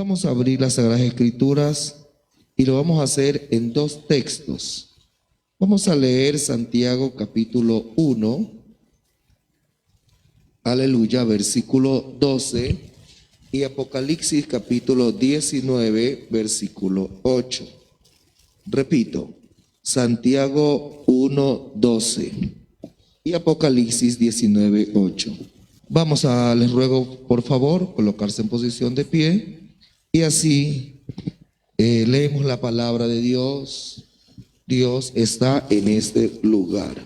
Vamos a abrir las Sagradas Escrituras y lo vamos a hacer en dos textos. Vamos a leer Santiago capítulo 1, aleluya, versículo 12, y Apocalipsis capítulo 19, versículo 8. Repito, Santiago 1, 12 y Apocalipsis 19, 8. Les ruego por favor colocarse en posición de pie y así leemos la palabra de Dios. Dios está en este lugar.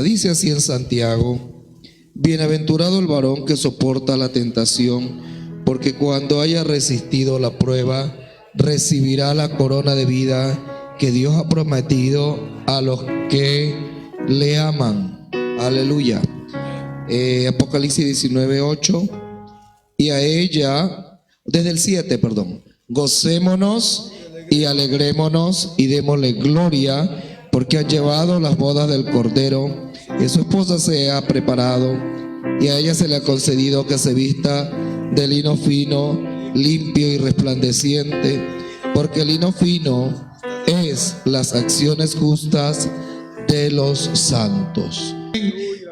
Dice así en Santiago: bienaventurado el varón que soporta la tentación, porque cuando haya resistido la prueba, recibirá la corona de vida que Dios ha prometido a los que le aman. Aleluya. Apocalipsis 19, 8. Y a ella, desde el 7, gocémonos y alegrémonos y démosle gloria, porque han llevado las bodas del Cordero, y su esposa se ha preparado, y a ella se le ha concedido que se vista de lino fino, limpio y resplandeciente, porque el lino fino es las acciones justas de los santos.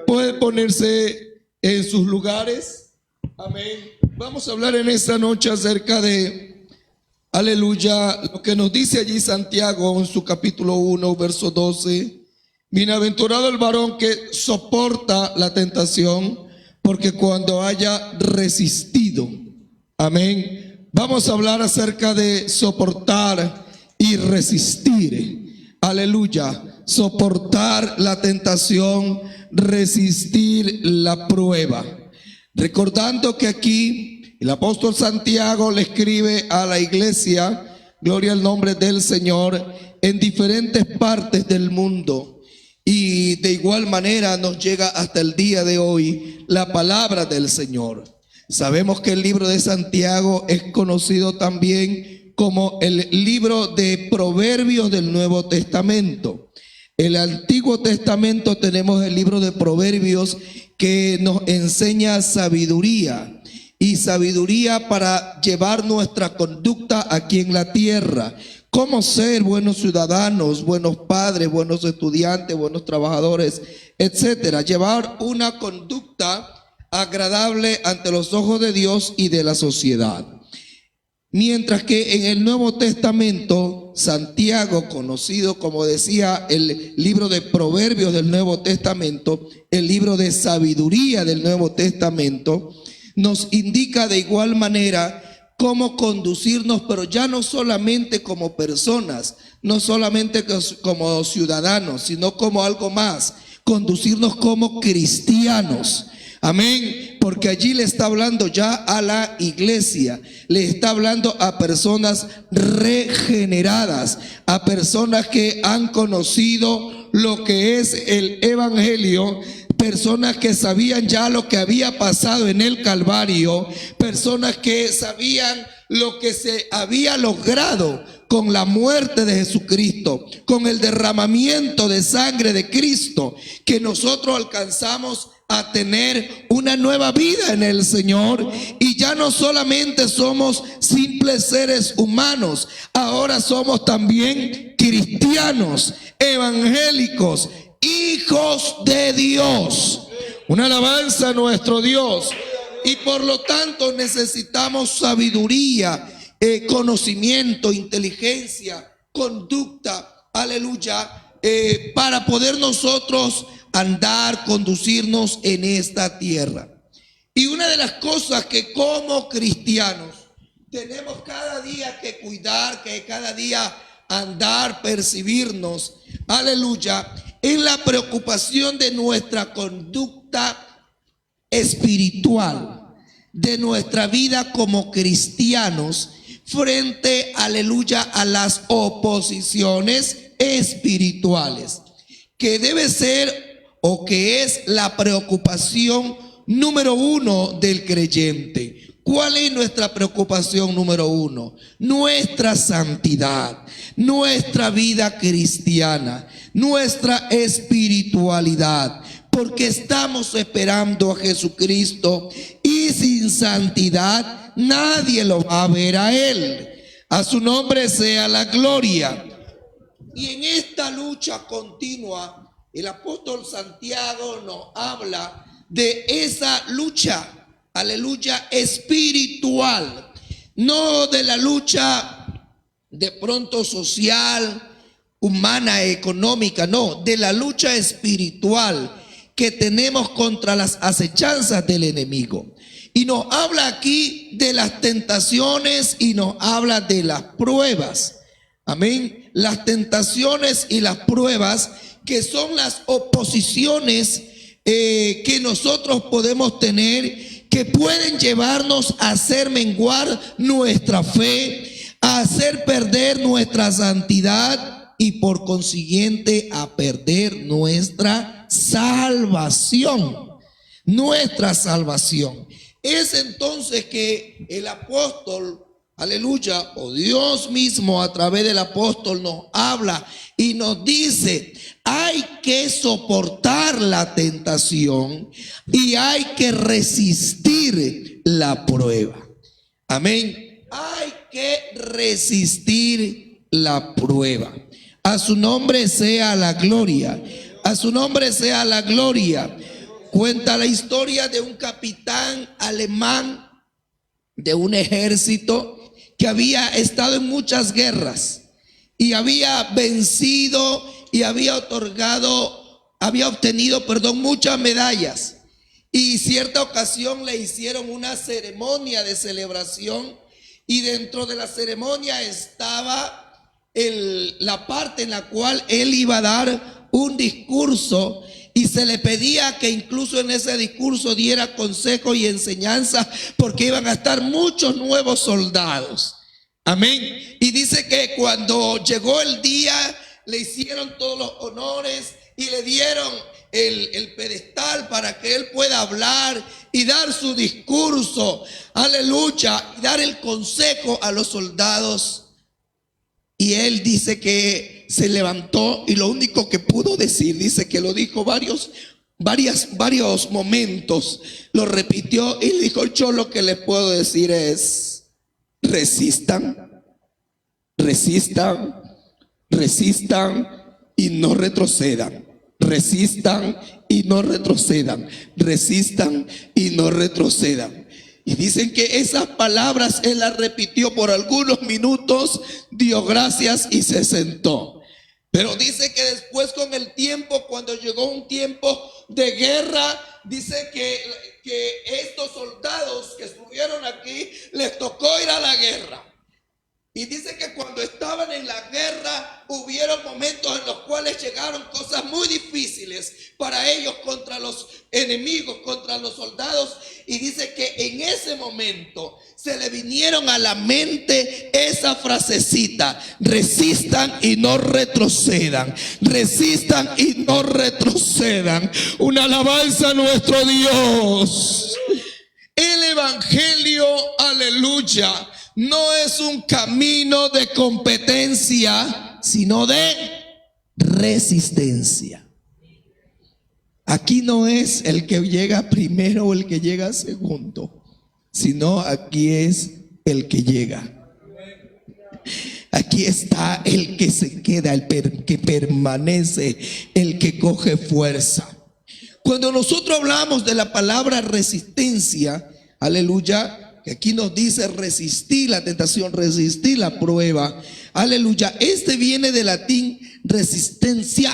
Puede ponerse en sus lugares. Amén. Vamos a hablar en esta noche acerca de, aleluya, lo que nos dice allí Santiago en su capítulo 1, verso 12. Bienaventurado el varón que soporta la tentación, porque cuando haya resistido. Amén. Vamos a hablar acerca de soportar y resistir. Aleluya. Soportar la tentación, resistir la prueba. Recordando que aquí el apóstol Santiago le escribe a la iglesia, gloria al nombre del Señor, en diferentes partes del mundo. Y de igual manera nos llega hasta el día de hoy la palabra del Señor. Sabemos que el libro de Santiago es conocido también como el libro de Proverbios del Nuevo Testamento. En el Antiguo Testamento tenemos el libro de Proverbios que nos enseña sabiduría, y sabiduría para llevar nuestra conducta aquí en la tierra. Cómo ser buenos ciudadanos, buenos padres, buenos estudiantes, buenos trabajadores, etcétera. Llevar una conducta agradable ante los ojos de Dios y de la sociedad. Mientras que en el Nuevo Testamento, Santiago, conocido como decía el libro de Proverbios del Nuevo Testamento, el libro de sabiduría del Nuevo Testamento, nos indica de igual manera cómo conducirnos, pero ya no solamente como personas, no solamente como ciudadanos, sino como algo más, conducirnos como cristianos. Amén, porque allí le está hablando ya a la iglesia, le está hablando a personas regeneradas, a personas que han conocido lo que es el evangelio, personas que sabían ya lo que había pasado en el Calvario, personas que sabían lo que se había logrado con la muerte de Jesucristo, con el derramamiento de sangre de Cristo, que nosotros alcanzamos a tener una nueva vida en el Señor, y ya no solamente somos simples seres humanos, ahora somos también cristianos, evangélicos, hijos de Dios. Una alabanza a nuestro Dios. Y por lo tanto necesitamos sabiduría, conocimiento, inteligencia, conducta, aleluya, para poder nosotros andar, conducirnos en esta tierra. Y una de las cosas que como cristianos tenemos cada día que cuidar, que cada día andar, percibirnos, aleluya, es la preocupación de nuestra conducta espiritual, de nuestra vida como cristianos frente, aleluya, a las oposiciones espirituales, que debe ser o que es la preocupación número uno del creyente. ¿Cuál es nuestra preocupación número uno? Nuestra santidad, nuestra vida cristiana, nuestra espiritualidad, porque estamos esperando a Jesucristo, y sin santidad nadie lo va a ver a Él. A su nombre sea la gloria. Y en esta lucha continua, el apóstol Santiago nos habla de esa lucha, aleluya, espiritual, no de la lucha de pronto social, humana, económica, no, de la lucha espiritual que tenemos contra las acechanzas del enemigo. Y nos habla aquí de las tentaciones y nos habla de las pruebas. Amén. Las tentaciones y las pruebas, que son las oposiciones que nosotros podemos tener, que pueden llevarnos a hacer menguar nuestra fe, a hacer perder nuestra santidad y por consiguiente a perder nuestra salvación. Nuestra salvación. Es entonces que el apóstol, aleluya, o Dios mismo a través del apóstol nos habla y nos dice: hay que soportar la tentación y hay que resistir la prueba. Amén. Hay que resistir la prueba. A su nombre sea la gloria. A su nombre sea la gloria. Cuenta la historia de un capitán alemán de un ejército que había estado en muchas guerras y había vencido y había obtenido, muchas medallas. Y cierta ocasión le hicieron una ceremonia de celebración, y dentro de la ceremonia estaba la parte en la cual él iba a dar un discurso, y se le pedía que incluso en ese discurso diera consejo y enseñanza, porque iban a estar muchos nuevos soldados. Amén. Y dice que cuando llegó el día, le hicieron todos los honores y le dieron el pedestal para que él pueda hablar y dar su discurso, aleluya, y dar el consejo a los soldados. Y él dice que se levantó y lo único que pudo decir, dice que lo dijo varios momentos, lo repitió y dijo: yo lo que les puedo decir es: resistan, resistan, resistan y no retrocedan. Resistan y no retrocedan. Resistan y no retrocedan. Y dicen que esas palabras él las repitió por algunos minutos, dio gracias y se sentó. Pero dice que después, con el tiempo, cuando llegó un tiempo de guerra, dice que estos soldados que estuvieron aquí les tocó ir a la guerra. Y dice que cuando estaban en la guerra hubieron momentos en los cuales llegaron cosas muy difíciles para ellos contra los enemigos, contra los soldados. Y dice que en ese momento se le vinieron a la mente esa frasecita: resistan y no retrocedan. Resistan y no retrocedan. Una alabanza a nuestro Dios. El evangelio, aleluya, no es un camino de competencia, sino de resistencia. Aquí no es el que llega primero o el que llega segundo, sino aquí es el que llega. Aquí está el que se queda, el que permanece, el que coge fuerza. Cuando nosotros hablamos de la palabra resistencia, aleluya, que aquí nos dice resistir la tentación, resistir la prueba, aleluya, este viene del latín resistencia,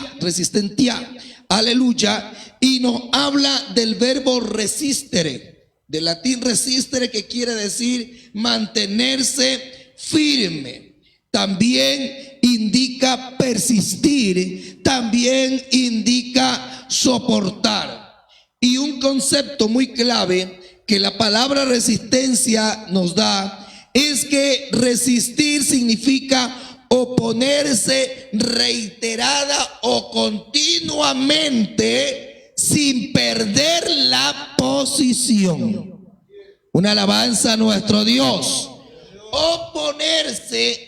aleluya, y nos habla del verbo resistere, del latín resistere, que quiere decir mantenerse firme. También indica persistir, también indica soportar. Y un concepto muy clave que la palabra resistencia nos da es que resistir significa oponerse reiterada o continuamente sin perder la posición. Una alabanza a nuestro Dios. Oponerse,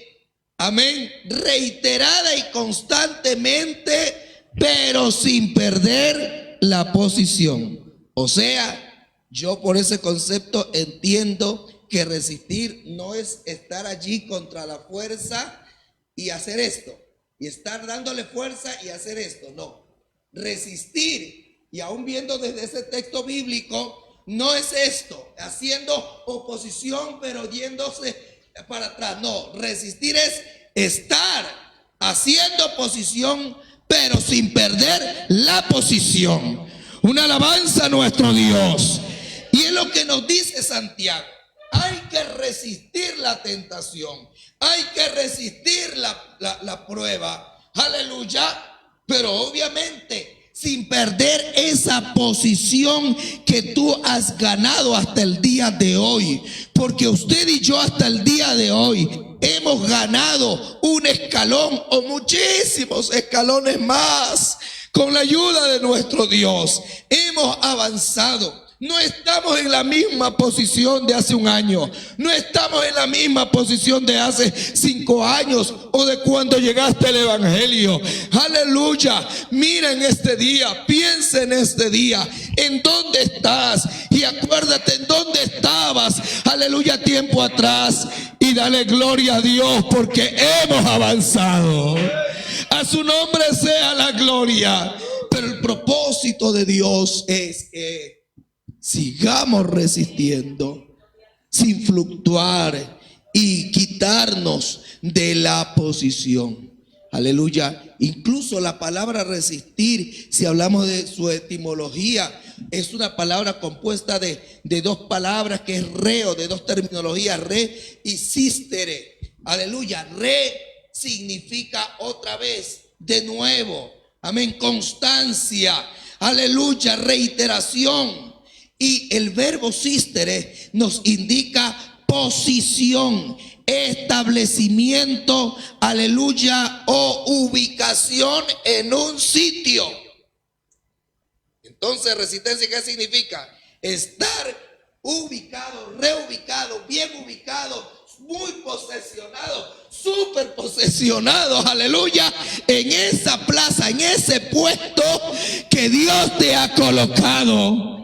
amén, reiterada y constantemente, pero sin perder la posición. O sea, yo por ese concepto entiendo que resistir no es estar allí contra la fuerza y hacer esto, y estar dándole fuerza y hacer esto. No, resistir, y aún viendo desde ese texto bíblico, no es esto, haciendo oposición pero yéndose para atrás. No, resistir es estar haciendo oposición pero sin perder la posición. Una alabanza a nuestro Dios. Y es lo que nos dice Santiago. Hay que resistir la tentación. Hay que resistir la prueba. Aleluya. Pero obviamente sin perder esa posición que tú has ganado hasta el día de hoy. Porque usted y yo hasta el día de hoy hemos ganado un escalón o muchísimos escalones más. Con la ayuda de nuestro Dios hemos avanzado. No estamos en la misma posición de hace un año. No estamos en la misma posición de hace 5 años o de cuando llegaste al Evangelio. Aleluya. Mira en este día, piensa en este día, en dónde estás y acuérdate en dónde estabas. Aleluya, tiempo atrás, y dale gloria a Dios porque hemos avanzado. A su nombre sea la gloria. Pero el propósito de Dios es que sigamos resistiendo sin fluctuar y quitarnos de la posición. Aleluya. Incluso la palabra resistir, si hablamos de su etimología, es una palabra compuesta de 2 palabras que es reo, de 2 terminologías, re y sístere. Aleluya. Re significa otra vez, de nuevo. Amén. Constancia. Aleluya. Reiteración. Y el verbo sístere nos indica posición, establecimiento, aleluya, o ubicación en un sitio. Entonces, resistencia, ¿qué significa? Estar ubicado, reubicado, bien ubicado, muy posesionado, súper posesionado, aleluya, en esa plaza, en ese puesto que Dios te ha colocado.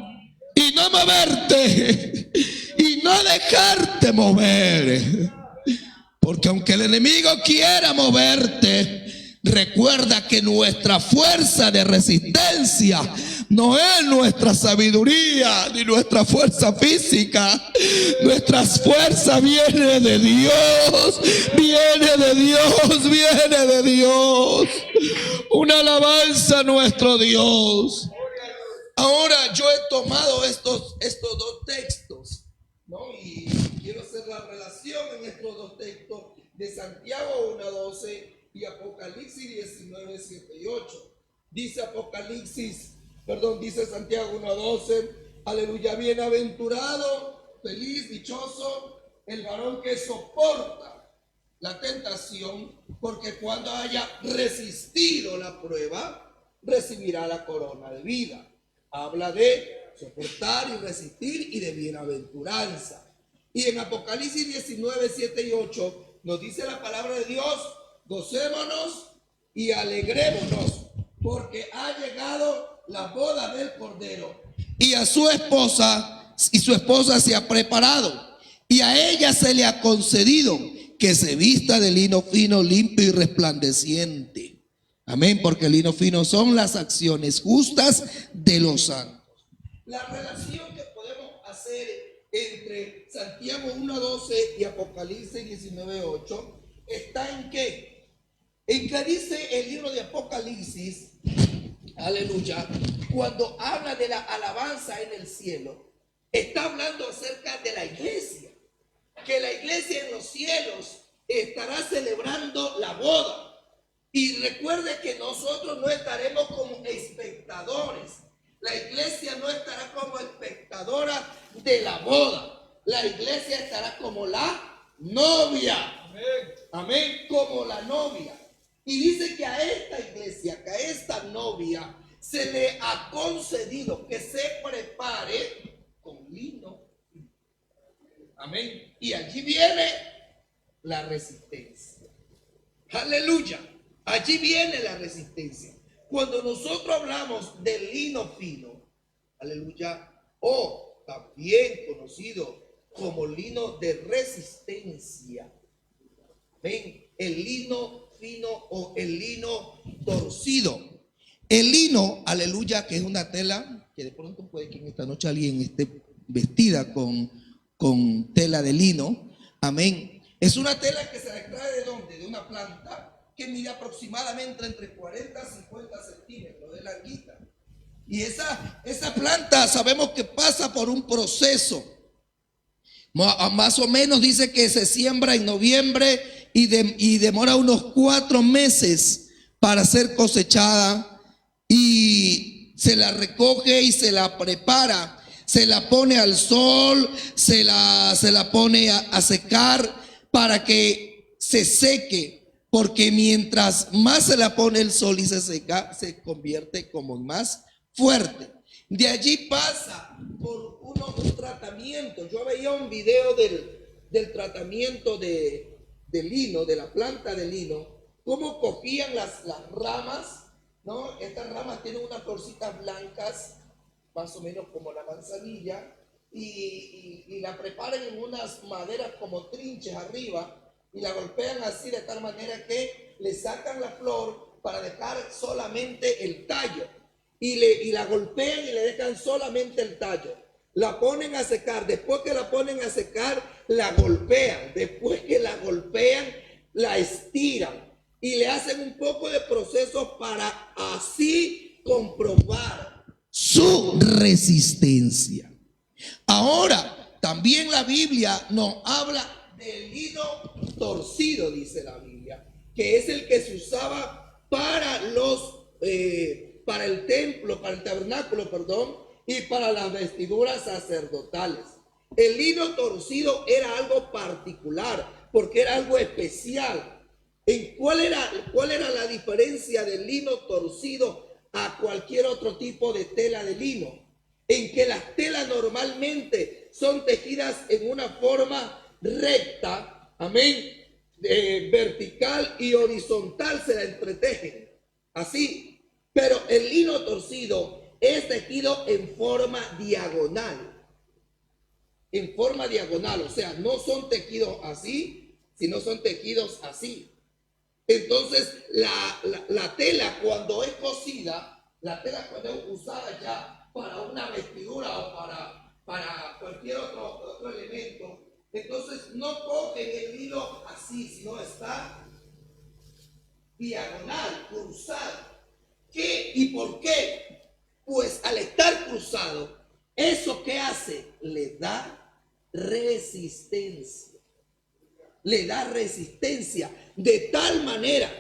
Y no moverte, y no dejarte mover. Porque aunque el enemigo quiera moverte, recuerda que nuestra fuerza de resistencia no es nuestra sabiduría ni nuestra fuerza física. Nuestra fuerza viene de Dios, viene de Dios, viene de Dios. Una alabanza a nuestro Dios. Ahora yo he tomado estos 2 textos, ¿no? Y quiero hacer la relación en estos 2 textos de Santiago 1:12 y Apocalipsis 19:7 y 8. Dice dice Santiago 1:12, aleluya, bienaventurado, feliz, dichoso el varón que soporta la tentación, porque cuando haya resistido la prueba, recibirá la corona de vida. Habla de soportar y resistir y de bienaventuranza. Y en Apocalipsis 19:7 y 8 nos dice la palabra de Dios: gocémonos y alegrémonos, porque ha llegado la boda del Cordero, y su esposa se ha preparado, y a ella se le ha concedido que se vista de lino fino, limpio y resplandeciente. Amén, porque el lino fino son las acciones justas de los santos. La relación que podemos hacer entre Santiago 1:12 y Apocalipsis 19:8 está en qué? En que dice el libro de Apocalipsis, aleluya, cuando habla de la alabanza en el cielo, está hablando acerca de la iglesia, que la iglesia en los cielos estará celebrando la boda. Y recuerde que nosotros no estaremos como espectadores. La iglesia no estará como espectadora de la boda. La iglesia estará como la novia. Amén. Amén, como la novia. Y dice que a esta iglesia, que a esta novia, se le ha concedido que se prepare con lino. Amén. Y allí viene la resistencia. Aleluya. Allí viene la resistencia. Cuando nosotros hablamos del lino fino, aleluya, o también conocido como lino de resistencia. ¿Ven? El lino fino o el lino torcido. El lino, aleluya, que es una tela que de pronto puede que en esta noche alguien esté vestida con tela de lino. Amén. Es una tela que se extrae ¿de dónde? De una planta que mide aproximadamente entre 40 a 50 centímetros de larguita. Y esa planta sabemos que pasa por un proceso. Más o menos dice que se siembra en noviembre y demora unos 4 meses para ser cosechada, y se la recoge y se la prepara, se la pone al sol, se la pone a secar para que se seque, porque mientras más se la pone el sol y se seca, se convierte como más fuerte. De allí pasa por un tratamiento. Yo veía un video del tratamiento de lino, de la planta de lino, cómo cogían las ramas, ¿no? Estas ramas tienen unas florcitas blancas, más o menos como la manzanilla, y la preparan en unas maderas como trinches arriba, y la golpean así de tal manera que le sacan la flor para dejar solamente el tallo. Y la golpean y le dejan solamente el tallo. La ponen a secar. Después que la ponen a secar, la golpean. Después que la golpean, la estiran. Y le hacen un poco de proceso para así comprobar su resistencia. Ahora, también la Biblia nos habla del lino torcido, dice la Biblia, que es el que se usaba para para el templo, para el tabernáculo, perdón, y para las vestiduras sacerdotales. El lino torcido era algo particular, porque era algo especial. ¿Cuál era la diferencia del lino torcido a cualquier otro tipo de tela de lino? En que las telas normalmente son tejidas en una forma recta, amén, vertical y horizontal se la entretejen, así. Pero el lino torcido es tejido en forma diagonal. En forma diagonal, o sea, no son tejidos así, sino son tejidos así. Entonces, la tela cuando es cosida, la tela cuando es usada ya para una vestidura o para cualquier otro elemento, entonces no cogen el hilo así, sino está diagonal, cruzado. ¿Qué y por qué? Pues al estar cruzado, ¿eso qué hace? Le da resistencia. Le da resistencia de tal manera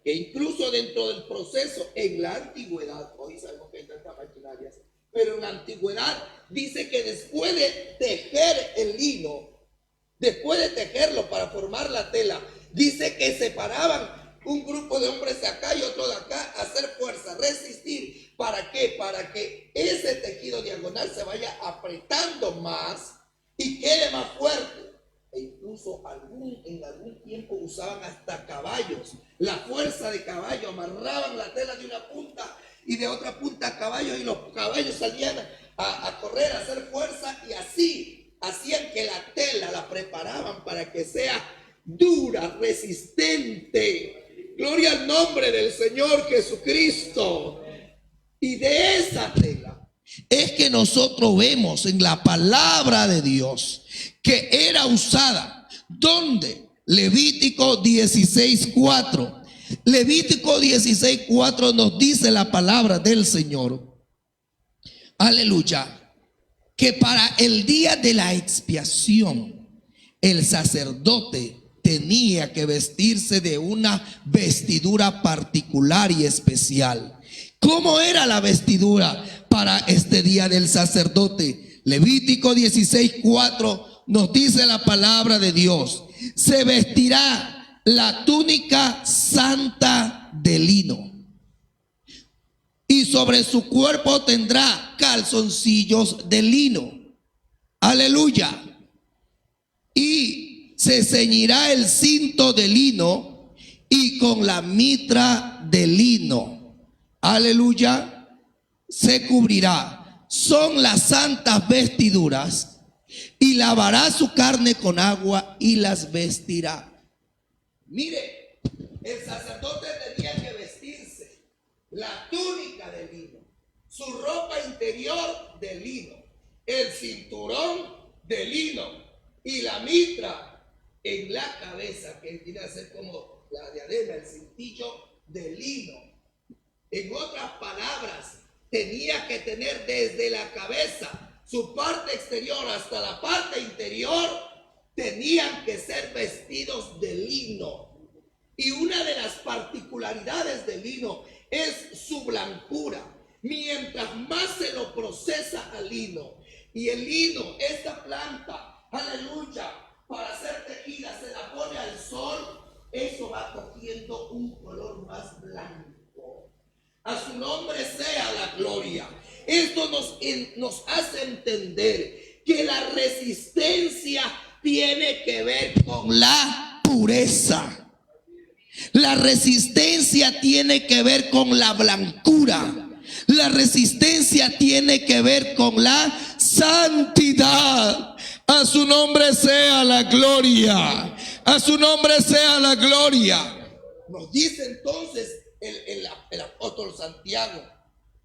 que incluso dentro del proceso en la antigüedad, hoy sabemos que hay tantas maquinarias, pero en la antigüedad dice que después de tejer el lino, después de tejerlo para formar la tela, dice que separaban un grupo de hombres de acá y otro de acá, hacer fuerza, resistir. ¿Para qué? Para que ese tejido diagonal se vaya apretando más y quede más fuerte. E incluso en algún tiempo usaban hasta caballos, la fuerza de caballo, amarraban la tela de una punta y de otra punta a caballos, y los caballos salían a correr, a hacer fuerza, y así hacían que la tela la preparaban para que sea dura, resistente. Gloria al nombre del Señor Jesucristo. Y de esa tela es que nosotros vemos en la palabra de Dios que era usada. ¿Dónde? Levítico 16:4. Levítico 16:4 nos dice la palabra del Señor. Aleluya. Que para el día de la expiación, el sacerdote tenía que vestirse de una vestidura particular y especial. ¿Cómo era la vestidura para este día del sacerdote? Levítico 16:4 nos dice la palabra de Dios: se vestirá la túnica santa de lino, y sobre su cuerpo tendrá calzoncillos de lino. Aleluya. Y se ceñirá el cinto de lino y con la mitra de lino. Aleluya. Se cubrirá. Son las santas vestiduras y lavará su carne con agua y las vestirá. Mire, el sacerdote tenía que vestirse la túnica de lino, su ropa interior de lino, el cinturón de lino y la mitra en la cabeza, que viene a ser como la diadema, el cintillo de lino. En otras palabras, tenía que tener desde la cabeza, su parte exterior hasta la parte interior, tenían que ser vestidos de lino. Y una de las particularidades del lino es su blancura. Mientras más se lo procesa al lino, y el lino, esta planta, aleluya, para ser tejida se la pone al sol, eso va cogiendo un color más blanco. A su nombre sea la gloria. Esto nos hace entender que la resistencia tiene que ver con La pureza. La resistencia tiene que ver con la blancura. La resistencia tiene que ver con la santidad. A su nombre sea la gloria. A su nombre sea la gloria. Nos dice entonces el apóstol Santiago.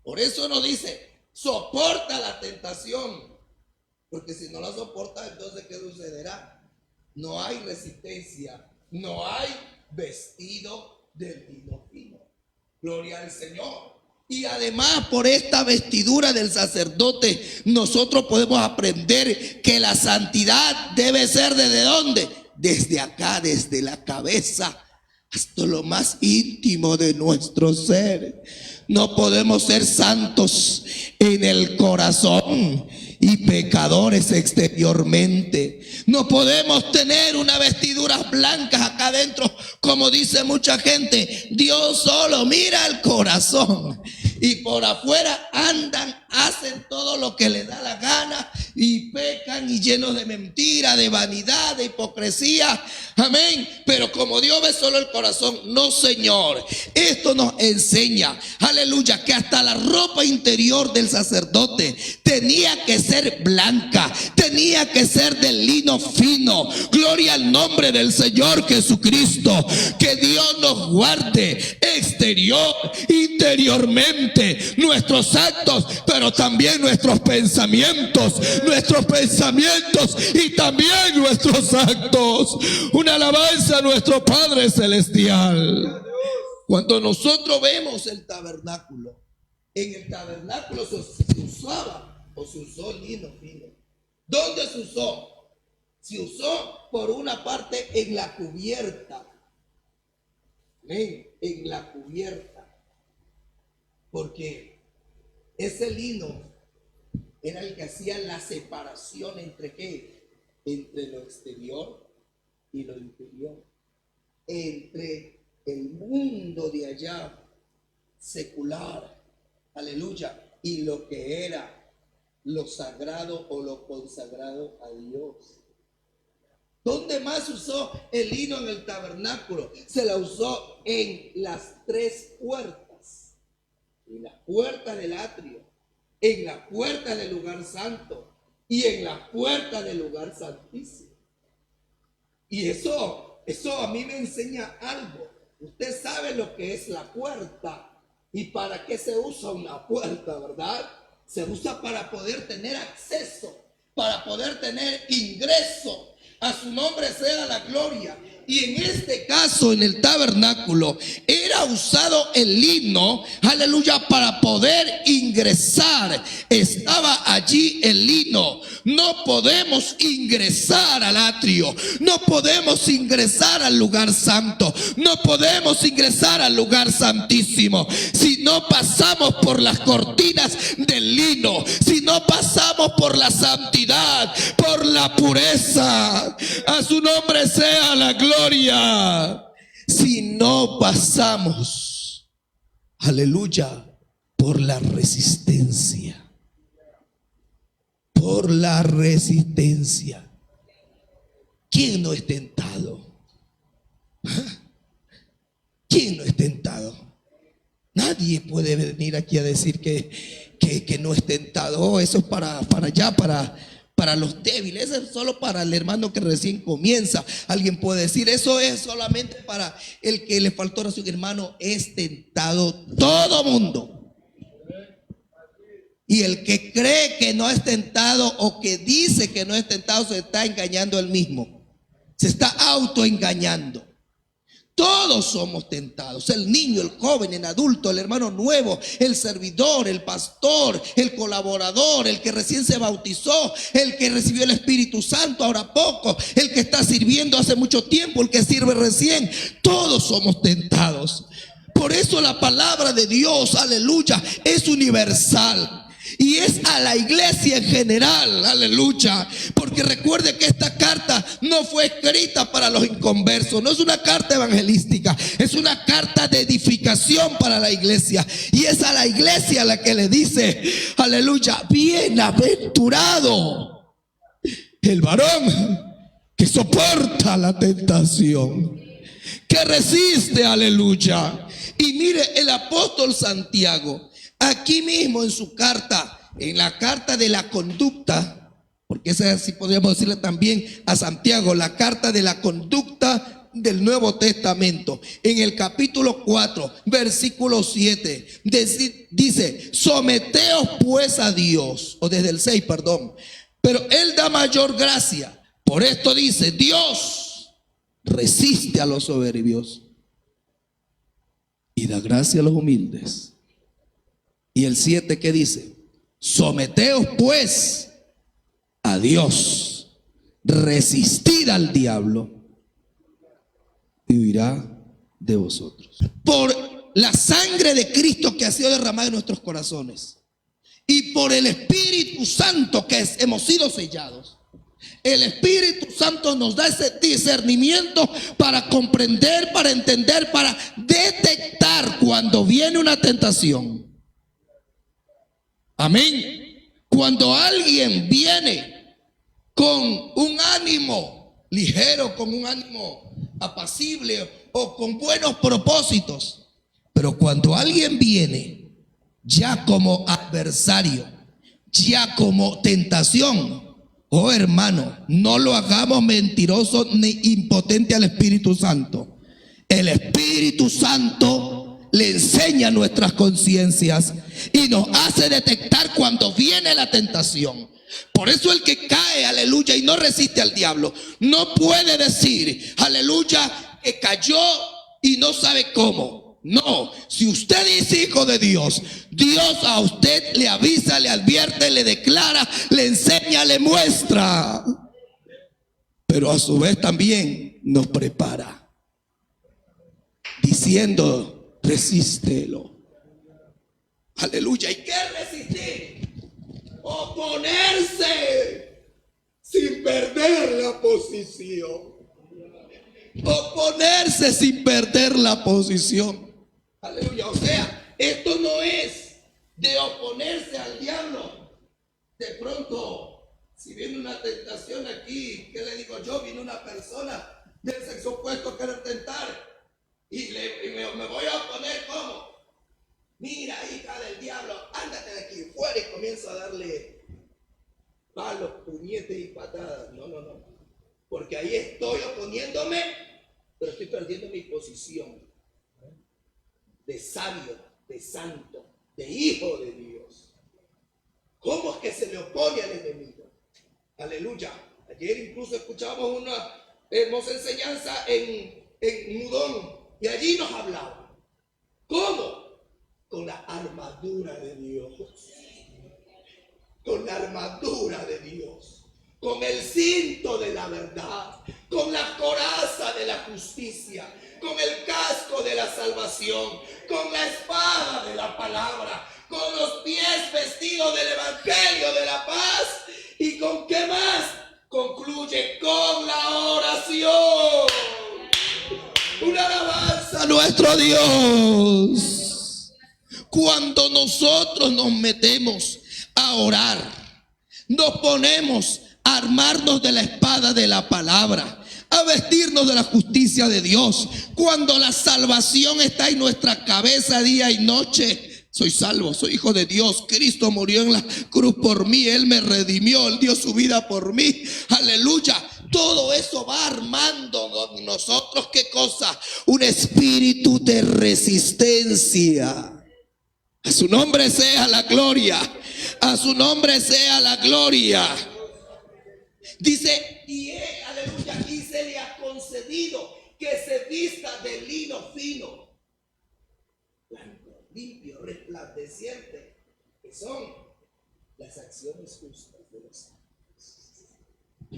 Por eso nos dice, soporta la tentación. Porque si no la soporta, entonces ¿qué sucederá? No hay resistencia, no hay vestido del lino fino. Gloria al Señor. Y además, por esta vestidura del sacerdote, nosotros podemos aprender que la santidad debe ser ¿desde dónde? Desde acá, desde la cabeza hasta lo más íntimo de nuestro ser. No podemos ser santos en el corazón y pecadores exteriormente. No podemos tener unas vestiduras blancas acá adentro, como dice mucha gente. Dios solo mira el corazón, y por afuera andan, hacen todo lo que les da la gana y pecan y llenos de mentira, de vanidad, de hipocresía. Amén. Pero como Dios ve solo el corazón, no, Señor. Esto nos enseña, aleluya, que hasta la ropa interior del sacerdote tenía que ser blanca, tenía que ser de lino fino. Gloria al nombre del Señor Jesucristo. Que Dios nos guarde exterior, interiormente, nuestros actos, pero también nuestros pensamientos y también nuestros actos. Una alabanza a nuestro Padre Celestial. Cuando nosotros vemos el tabernáculo, en el tabernáculo se usaba o se usó lino fino. ¿Dónde se usó? Se usó por una parte en la cubierta. En la cubierta. Porque ese lino era el que hacía la separación entre ¿qué? Entre lo exterior y lo interior. Entre el mundo de allá, secular, aleluya, y lo que era lo sagrado o lo consagrado a Dios. ¿Dónde más usó el lino en el tabernáculo? Se la usó en las tres puertas. En la puerta del atrio, en la puerta del lugar santo y en la puerta del lugar santísimo. Y eso a mí me enseña algo. Usted sabe lo que es la puerta y para qué se usa una puerta, ¿verdad? Se usa para poder tener acceso, para poder tener ingreso. A su nombre sea la gloria. Y en este caso, en el tabernáculo, era usado el lino, aleluya, para poder ingresar. Estaba allí el lino. No podemos ingresar al atrio, no podemos ingresar al lugar santo, no podemos ingresar al lugar santísimo si no pasamos por las cortinas del lino, si no pasamos por la santidad, por la pureza. A su nombre sea la gloria. Si no pasamos, aleluya, por la resistencia. Por la resistencia. ¿Quién no es tentado? ¿Quién no es tentado? Nadie puede venir aquí a decir que no es tentado. Oh, eso es para allá, para para los débiles, eso es solo para el hermano que recién comienza. Alguien puede decir, eso es solamente para el que le faltó oración. Hermano, es tentado todo mundo. Y el que cree que no es tentado o que dice que no es tentado, se está engañando él mismo. Se está autoengañando. Todos somos tentados, el niño, el joven, el adulto, el hermano nuevo, el servidor, el pastor, el colaborador, el que recién se bautizó, el que recibió el Espíritu Santo ahora poco, el que está sirviendo hace mucho tiempo, el que sirve recién. Todos somos tentados. Por eso la palabra de Dios, aleluya, es universal. Y es a la iglesia en general, aleluya. Porque recuerde que esta carta no fue escrita para los inconversos. No es una carta evangelística, es una carta de edificación para la iglesia. Y es a la iglesia la que le dice, aleluya, bienaventurado el varón que soporta la tentación, que resiste, aleluya. Y mire, el apóstol Santiago, aquí mismo en su carta, en la carta de la conducta, porque esa sí podríamos decirle también a Santiago, la carta de la conducta del Nuevo Testamento, en el capítulo 4, versículo 7, dice, someteos pues a Dios, o desde el 6, perdón, pero Él da mayor gracia. Por esto dice, Dios resiste a los soberbios y da gracia a los humildes. Y el 7, ¿qué dice? Someteos pues a Dios, resistid al diablo y huirá de vosotros. Por la sangre de Cristo que ha sido derramada en nuestros corazones y por el Espíritu Santo que hemos sido sellados, el Espíritu Santo nos da ese discernimiento para comprender, para entender, para detectar cuando viene una tentación. Amén. Cuando alguien viene con un ánimo ligero, con un ánimo apacible o con buenos propósitos, pero cuando alguien viene ya como adversario, ya como tentación, oh hermano, no lo hagamos mentiroso ni impotente al Espíritu Santo. El Espíritu Santo le enseña nuestras conciencias y nos hace detectar cuando viene la tentación. Por eso el que cae, aleluya, y no resiste al diablo, no puede decir, aleluya, que cayó y no sabe cómo. No, si usted es hijo de Dios, Dios a usted le avisa, le advierte, le declara, le enseña, le muestra. Pero a su vez también nos prepara, diciendo, resístelo. Aleluya. ¿Y qué resistir? Oponerse sin perder la posición. Oponerse sin perder la posición. Aleluya. O sea, esto no es de oponerse al diablo. De pronto, si viene una tentación aquí, ¿qué le digo yo? Viene una persona del sexo opuesto a querer tentar. Y me voy a oponer como, mira, hija del diablo, ándate de aquí fuera, y comienzo a darle palos, puñetes y patadas. No. Porque ahí estoy oponiéndome, pero estoy perdiendo mi posición de sabio, de santo, de hijo de Dios. ¿Cómo es que se le opone al enemigo? Aleluya. Ayer incluso escuchábamos una hermosa enseñanza en Mudón. Y allí nos hablaba. ¿Cómo? Con la armadura de Dios. Con la armadura de Dios. Con el cinto de la verdad. Con la coraza de la justicia. Con el casco de la salvación. Con la espada de la palabra. Con los pies vestidos del evangelio de la paz. ¿Y con qué más? Concluye con la oración. Una alabanza a nuestro Dios. Cuando nosotros nos metemos a orar, nos ponemos a armarnos de la espada de la palabra, a vestirnos de la justicia de Dios. Cuando la salvación está en nuestra cabeza día y noche, Soy salvo, soy hijo de Dios. Cristo murió en la cruz por mí. Él me redimió, Él dio su vida por mí. Aleluya. Todo eso va armando en nosotros, ¿qué cosa? Un espíritu de resistencia. A su nombre sea la gloria. A su nombre sea la gloria. Dice, y él, aleluya, y se le ha concedido que se vista de lino fino, blanco, limpio, resplandeciente, que son las acciones justas de los santos.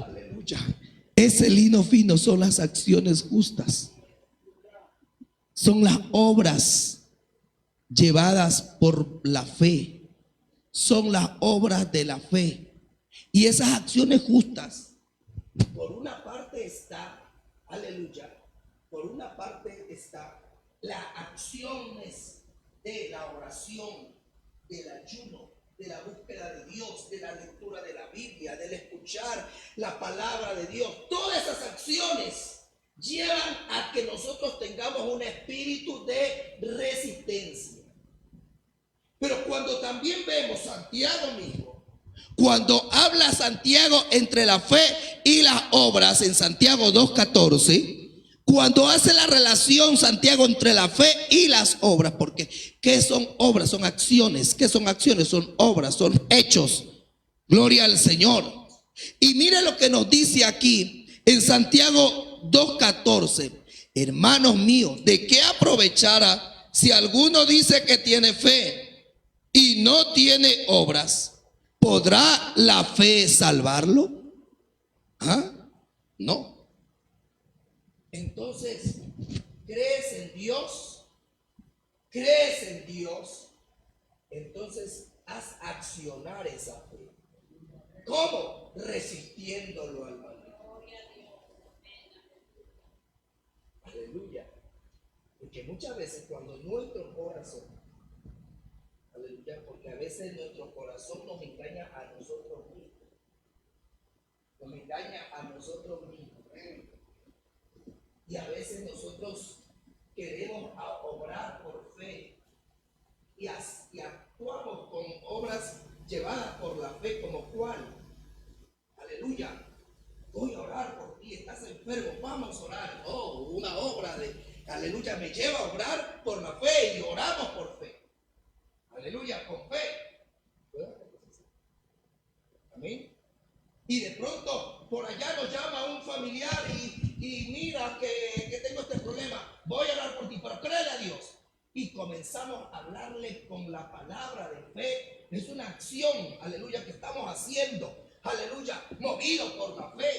Aleluya. Ese lino fino son las acciones justas. Son las obras llevadas por la fe. Son las obras de la fe. Y esas acciones justas, por una parte está, aleluya, por una parte está las acciones de la oración, del ayuno, de la búsqueda de Dios, de la lectura de la Biblia, del escuchar la palabra de Dios. Todas esas acciones llevan a que nosotros tengamos un espíritu de resistencia. Pero cuando también vemos Santiago mismo, cuando habla Santiago entre la fe y las obras, en Santiago 2:14, cuando hace la relación Santiago entre la fe y las obras, porque ¿qué son obras? Son acciones. ¿Qué son acciones? Son obras, son hechos. Gloria al Señor. Y mire lo que nos dice aquí en Santiago 2:14. Hermanos míos, ¿de qué aprovechará si alguno dice que tiene fe y no tiene obras? ¿Podrá la fe salvarlo? ¿Ah? No. Entonces, ¿crees en Dios? ¿Crees en Dios? Entonces, haz accionar esa fe. ¿Cómo? Resistiéndolo al mal. Aleluya. Porque muchas veces cuando nuestro corazón, aleluya, porque a veces nuestro corazón nos engaña a nosotros mismos. Nos engaña a nosotros mismos. Y a veces nosotros queremos obrar por fe y actuamos con obras llevadas por la fe, como cuál. Aleluya. Voy a orar por ti, estás enfermo, vamos a orar. Oh, una obra de, aleluya, me lleva a orar por la fe y oramos por fe. Aleluya, con fe. Amén. Y de pronto por allá nos llama un familiar y mira que tengo este problema. Voy a orar por ti, pero créele a Dios. Y comenzamos a hablarle con la palabra de fe. Es una acción, aleluya, que estamos haciendo. Aleluya, movidos por la fe.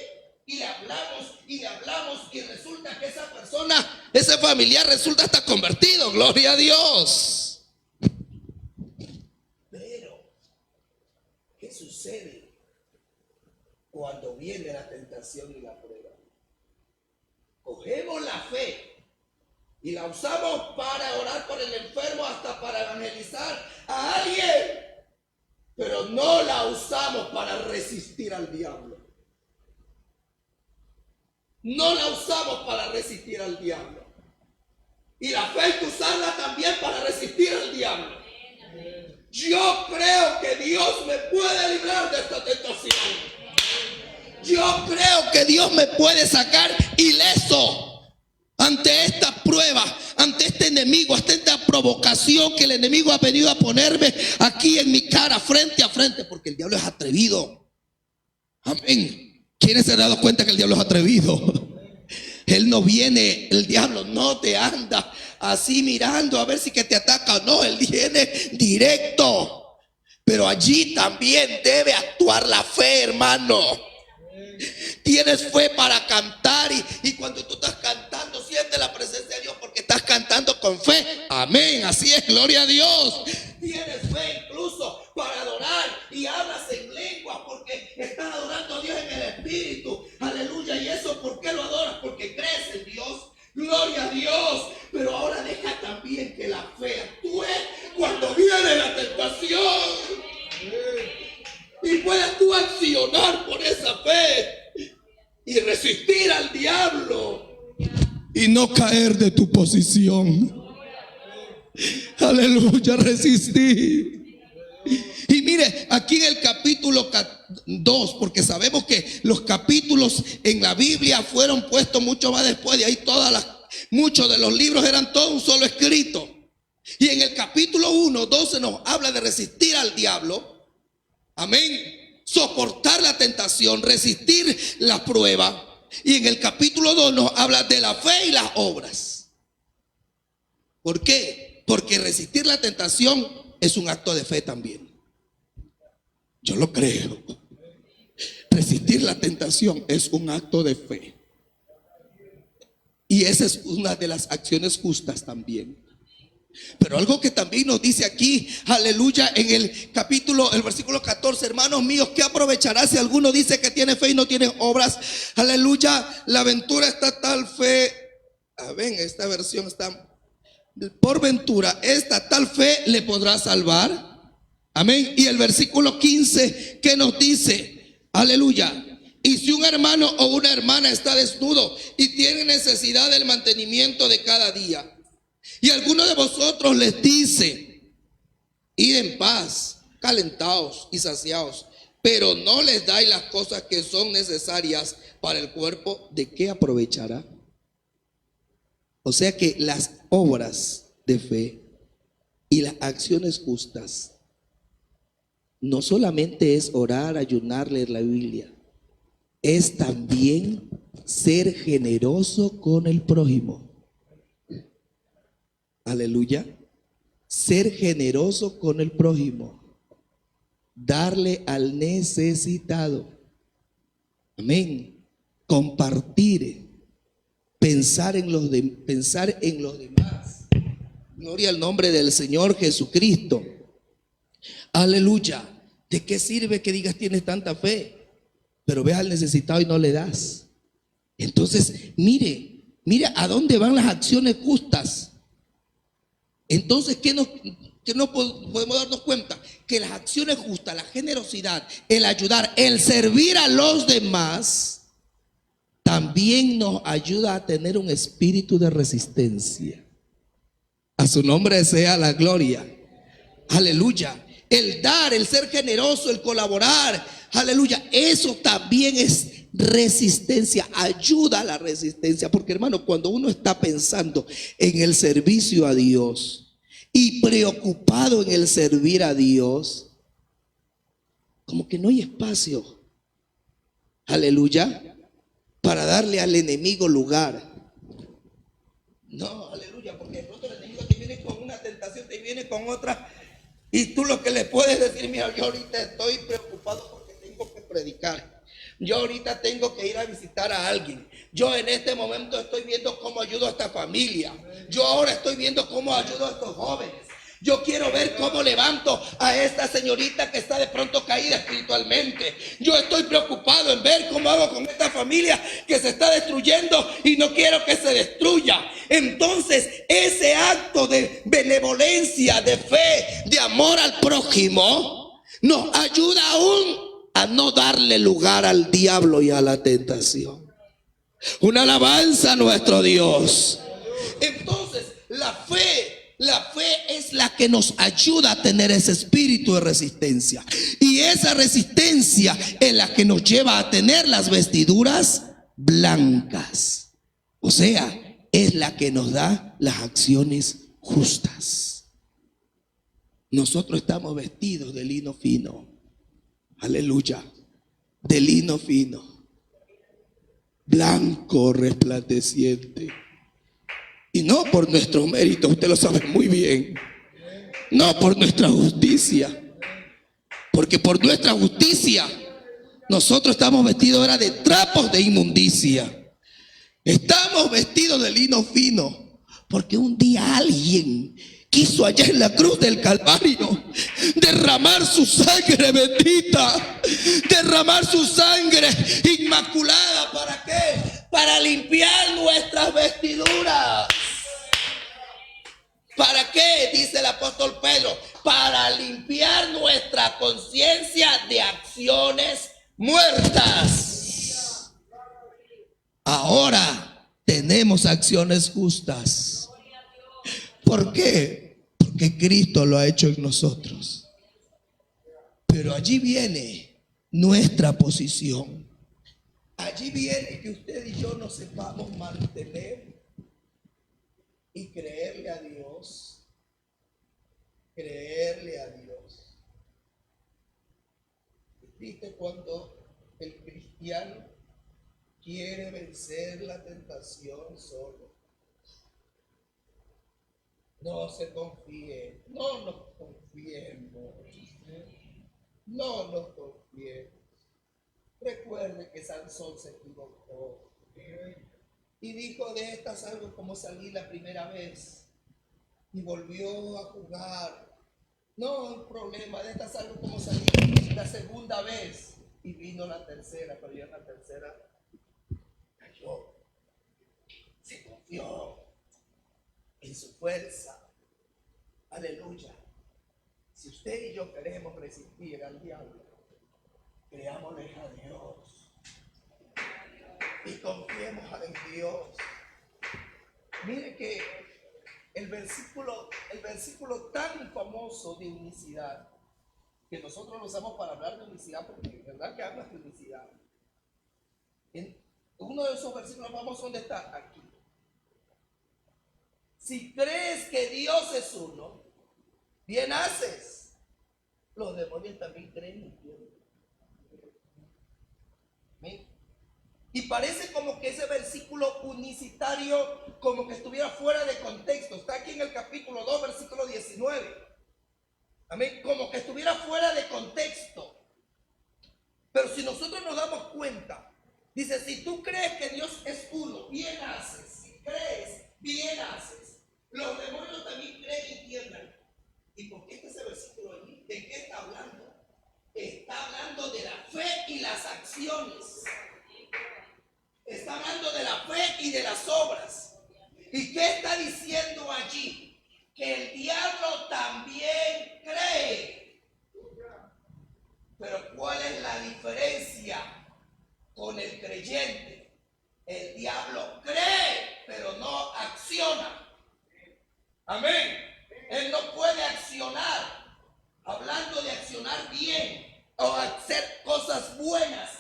Y le hablamos y resulta que esa persona, ese familiar resulta hasta convertido. Gloria a Dios. Pero, ¿qué sucede cuando viene la tentación y la prueba? Cogemos la fe y la usamos para orar por el enfermo, hasta para evangelizar a alguien, pero no la usamos para resistir al diablo. No la usamos para resistir al diablo. Y la fe hay que usarla también para resistir al diablo. Yo creo que Dios me puede librar de esta tentación. Yo creo que Dios me puede sacar ileso ante esta prueba, ante este enemigo, ante esta provocación que el enemigo ha venido a ponerme aquí en mi cara, frente a frente, porque el diablo es atrevido. Amén. ¿Quiénes se han dado cuenta que el diablo es atrevido? Él no viene, el diablo no te anda así mirando a ver si que te ataca o no. Él viene directo. Pero allí también debe actuar la fe, hermano. Tienes fe para cantar y cuando tú estás cantando sientes la presencia de Dios porque estás cantando con fe. Amén, así es, gloria a Dios. Tienes fe incluso para adorar y hablas en lenguas porque estás adorando a Dios en el Espíritu. Aleluya. ¿Y eso por qué lo adoras? Porque crees en Dios. Gloria a Dios. Pero ahora deja también que la fe actúe cuando viene la tentación. Y puedes tú accionar por esa fe y resistir al diablo y no caer de tu posición. Aleluya, resistir. Y mire, aquí en el capítulo 2, porque sabemos que los capítulos en la Biblia fueron puestos mucho más después, de ahí muchos de los libros eran todo un solo escrito. Y en el capítulo 1, 12 nos habla de resistir al diablo. Amén. Soportar la tentación, resistir la prueba. Y en el capítulo 2 nos habla de la fe y las obras. ¿Por qué? Porque resistir la tentación es un acto de fe también. Yo lo creo. Resistir la tentación es un acto de fe. Y esa es una de las acciones justas también. Pero algo que también nos dice aquí, aleluya, en el versículo 14, hermanos míos, ¿qué aprovechará si alguno dice que tiene fe y no tiene obras? Aleluya, la aventura está tal fe. Ven, esta versión está: por ventura, esta tal fe le podrá salvar. Amén. Y el versículo 15, ¿qué nos dice? Aleluya. Y si un hermano o una hermana está desnudo y tiene necesidad del mantenimiento de cada día, y alguno de vosotros les dice: id en paz, calentaos y saciaos, pero no les dais las cosas que son necesarias para el cuerpo, ¿de qué aprovechará? O sea que las obras de fe y las acciones justas no solamente es orar, ayunar, leer la Biblia, es también ser generoso con el prójimo. Aleluya. Ser generoso con el prójimo. Darle al necesitado. Amén. Compartir. Pensar en los demás. Gloria al nombre del Señor Jesucristo. Aleluya. ¿De qué sirve que digas tienes tanta fe, pero ves al necesitado y no le das? Entonces, mire a dónde van las acciones justas. Entonces, ¿qué no podemos darnos cuenta? Que las acciones justas, la generosidad, el ayudar, el servir a los demás, también nos ayuda a tener un espíritu de resistencia. A su nombre sea la gloria. Aleluya. El dar, el ser generoso, el colaborar, aleluya, eso también es resistencia, ayuda a la resistencia. Porque, hermano, cuando uno está pensando en el servicio a Dios y preocupado en el servir a Dios, como que no hay espacio, aleluya, para darle al enemigo lugar. No, aleluya, porque de pronto el enemigo te viene con una tentación, te viene con otra, y tú lo que le puedes decir: mira, yo ahorita estoy preocupado porque tengo que predicar. Yo ahorita tengo que ir a visitar a alguien. Yo en este momento estoy viendo cómo ayudo a esta familia. Yo ahora estoy viendo cómo ayudo a estos jóvenes. Yo quiero ver cómo levanto a esta señorita que está de pronto caída espiritualmente. Yo estoy preocupado en ver cómo hago con esta familia que se está destruyendo y no quiero que se destruya. Entonces, ese acto de benevolencia, de fe, de amor al prójimo, nos ayuda aún a no darle lugar al diablo y a la tentación. Una alabanza a nuestro Dios. Entonces, la fe es la que nos ayuda a tener ese espíritu de resistencia. Y esa resistencia es la que nos lleva a tener las vestiduras blancas. O sea, es la que nos da las acciones justas. Nosotros estamos vestidos de lino fino. Aleluya. De lino fino. Blanco resplandeciente. Y no por nuestro mérito, usted lo sabe muy bien. No por nuestra justicia. Porque por nuestra justicia nosotros estamos vestidos ahora de trapos de inmundicia. Estamos vestidos de lino fino porque un día alguien quiso allá en la cruz del Calvario derramar su sangre bendita, derramar su sangre inmaculada. ¿Para qué? Para limpiar nuestras vestiduras. ¿Para qué? Dice el apóstol Pedro: para limpiar nuestra conciencia de acciones muertas. Ahora tenemos acciones justas. ¿Por qué? que Cristo lo ha hecho en nosotros. Pero allí viene nuestra posición. Allí viene que usted y yo nos sepamos mantener y creerle a Dios. Creerle a Dios. ¿Viste cuando el cristiano quiere vencer la tentación solo? No se confíe, no nos confiemos, no nos confiemos. Recuerde que Sansón se equivocó y dijo: de esta salgo como salí la primera vez, y volvió a jugar. No hay problema, de esta salgo como salí la segunda vez, y vino la tercera, pero ya en la tercera cayó, se confió en su fuerza. Aleluya. Si usted y yo queremos resistir al diablo, creámosle a Dios y confiemos en Dios. Mire que el versículo tan famoso de unicidad, que nosotros lo usamos para hablar de unicidad, porque es verdad que habla de unicidad. En uno de esos versículos famosos, ¿dónde está? Aquí. Si crees que Dios es uno, bien haces. Los demonios también creen en Dios. Y parece como que ese versículo unicitario como que estuviera fuera de contexto. Está aquí en el capítulo 2, versículo 19. Amén. Como que estuviera fuera de contexto. Pero si nosotros nos damos cuenta, dice: si tú crees que Dios es uno, bien haces. Si crees, bien haces. Los demonios también creen y tiemblan. ¿Y por qué está ese versículo allí? ¿De qué está hablando? Está hablando de la fe y las acciones. Está hablando de la fe y de las obras. ¿Y qué está diciendo allí? Que el diablo también cree. Pero ¿cuál es la diferencia con el creyente? El diablo cree, pero no acciona. Amén. Él no puede accionar. Hablando de accionar bien, o hacer cosas buenas,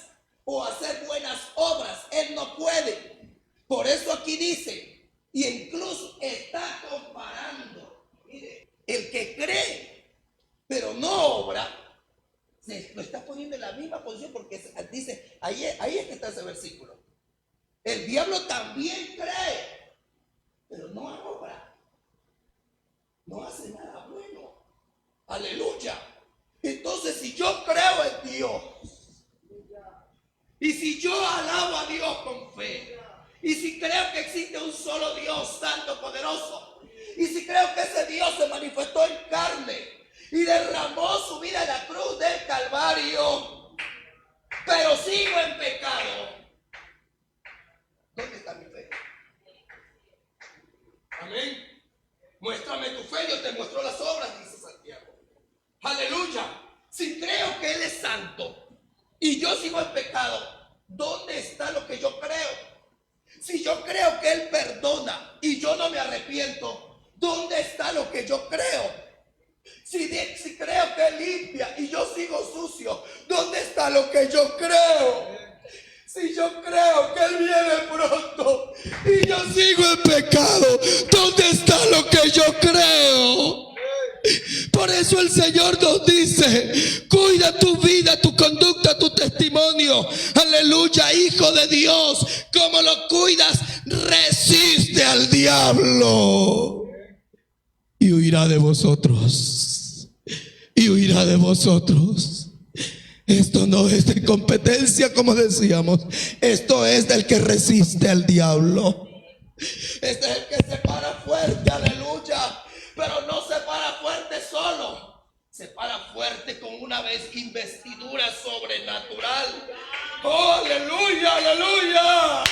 o hacer buenas obras, él no puede. Por eso aquí dice, y incluso está comparando, mire, el que cree pero no obra, se lo está poniendo en la misma posición, porque dice, ahí es que está ese versículo. El diablo también cree, pero no obra. No hace nada bueno. Aleluya. Entonces, si yo creo en Dios, y si yo alabo a Dios con fe, y si creo que existe un solo Dios santo, poderoso, y si creo que ese Dios se manifestó en carne y derramó su vida en la cruz del Calvario, pero sigo en pecado, ¿dónde está mi fe? Amén. Muéstrame tu fe, yo te muestro las obras, dice Santiago. Aleluya. Si creo que Él es santo y yo sigo en pecado, ¿dónde está lo que yo creo? Si yo creo que Él perdona y yo no me arrepiento, ¿dónde está lo que yo creo? Si creo que Él limpia y yo sigo sucio, ¿dónde está lo que yo creo? Si yo creo que Él viene pronto y yo sigo en pecado, ¿dónde está lo que yo creo? Por eso el Señor nos dice: cuida tu vida, tu conducta, tu testimonio. Aleluya, hijo de Dios. Como lo cuidas, resiste al diablo y huirá de vosotros. Y huirá de vosotros. Esto no es de competencia, como decíamos. Esto es del que resiste al diablo. Este es el que se para fuerte, aleluya. Pero no se para fuerte solo. Se para fuerte con una investidura sobrenatural. ¡Oh, aleluya, aleluya!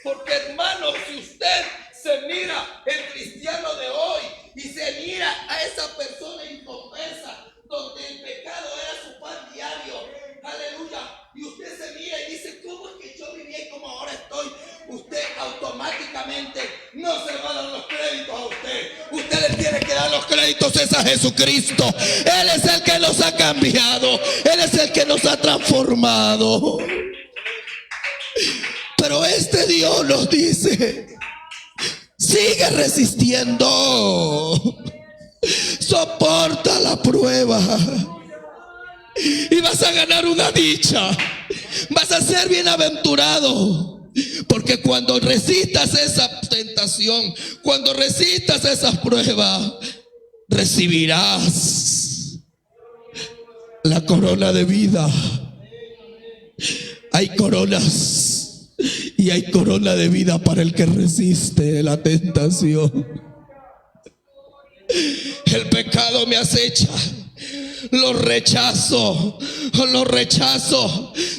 Porque, hermano, si usted se mira el cristiano de hoy y se mira a esa persona inconversa, donde el pecado era su pan diario, aleluya, y usted se mira y dice: ¿cómo es que yo viví y cómo ahora estoy? Usted automáticamente no se va a dar los créditos a usted. Usted créditos es a Jesucristo. Él es el que nos ha cambiado. Él es el que nos ha transformado. Pero este Dios nos dice: sigue resistiendo, soporta la prueba y vas a ganar una dicha. Vas a ser bienaventurado, porque cuando resistas esa tentación, cuando resistas esas pruebas, recibirás la corona de vida. Hay coronas, y hay corona de vida para el que resiste la tentación. El pecado me acecha, lo rechazo.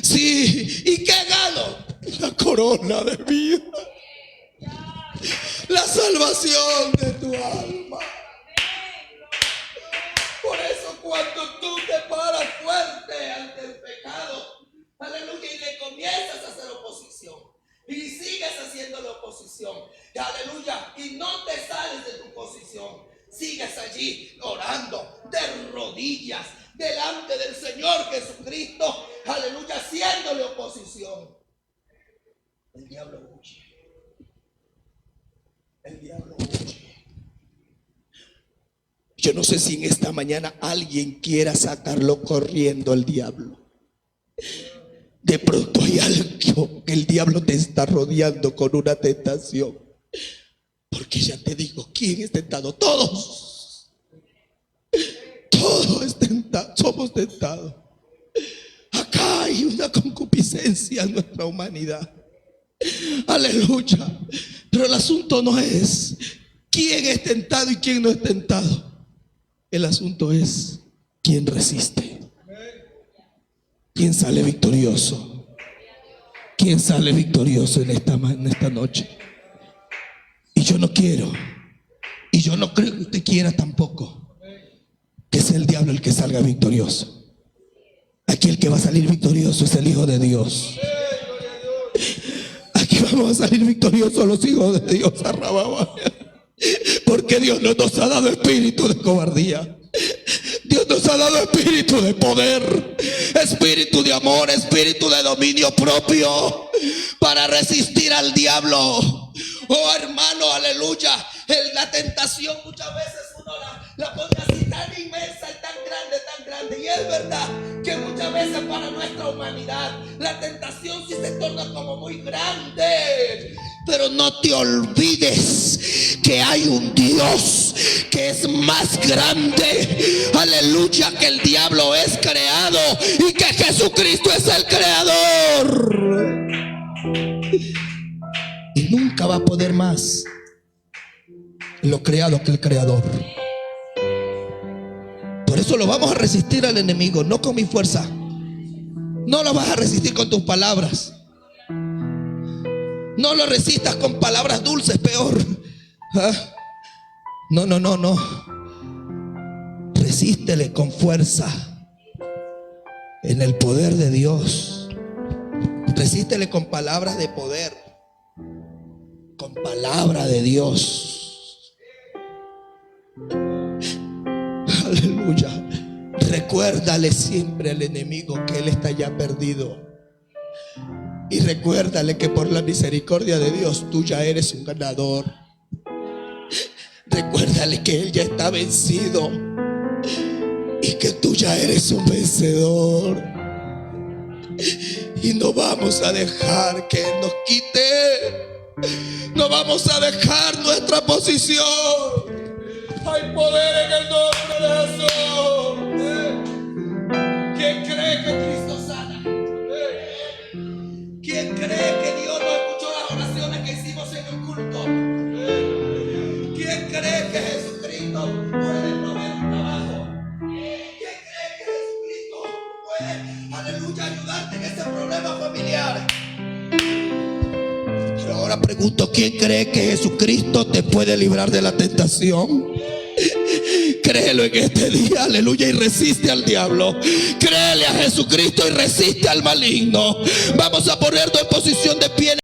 Sí, ¿y qué gano? La corona de vida, la salvación de tu alma. Por eso cuando tú te paras fuerte ante el pecado, aleluya, y le comienzas a hacer oposición, y sigues haciéndole oposición, aleluya, y no te sales de tu posición, sigues allí orando de rodillas delante del Señor Jesucristo, aleluya, haciéndole oposición. El diablo huye. El diablo huye. Yo no sé si en esta mañana alguien quiera sacarlo corriendo al diablo. De pronto hay algo que el diablo te está rodeando con una tentación. Porque ya te digo, ¿quién es tentado? Todos. Todos es tentado, somos tentados. Acá hay una concupiscencia en nuestra humanidad. Aleluya. Pero el asunto no es quién es tentado y quién no es tentado. El asunto es quién resiste. ¿Quién sale victorioso? ¿Quién sale victorioso en esta noche? Y yo no quiero, y yo no creo que usted quiera tampoco, que sea el diablo el que salga victorioso. Aquí el que va a salir victorioso es el Hijo de Dios. Aquí vamos a salir victoriosos los hijos de Dios. Porque Dios no nos ha dado espíritu de cobardía. Dios nos ha dado espíritu de poder, espíritu de amor, espíritu de dominio propio para resistir al diablo. Oh hermano, aleluya. La tentación muchas veces uno la pone así tan inmensa y tan grande. Y es verdad que muchas veces para nuestra humanidad la tentación sí se torna como muy grande. Pero no te olvides que hay un Dios que es más grande, aleluya, que el diablo es creado y que Jesucristo es el creador. Y nunca va a poder más lo creado que el creador. Por eso lo vamos a resistir al enemigo, no con mi fuerza. No lo vas a resistir con tus palabras. No lo resistas con palabras dulces, peor. No. Resístele con fuerza en el poder de Dios. Resístele con palabras de poder, con palabra de Dios. Aleluya. Recuérdale siempre al enemigo que él está ya perdido. Y recuérdale que por la misericordia de Dios tú ya eres un ganador. Recuérdale que él ya está vencido y que tú ya eres un vencedor. Y no vamos a dejar que él nos quite. No vamos a dejar nuestra posición. Hay poder en el nombre de Jesús. ¿Quién cree que Cristo sana? ¿Quién cree que Dios no escuchó las oraciones que hicimos en el culto? ¿Quién cree que Jesucristo puede proveer un trabajo? ¿Quién cree que Jesucristo puede, aleluya, ayudarte en ese problema familiar? Pero ahora pregunto, ¿quién cree que Jesucristo te puede librar de la tentación? Créelo en este día, aleluya, y resiste al diablo. Créele a Jesucristo y resiste al maligno. Vamos a ponernos en posición de pie.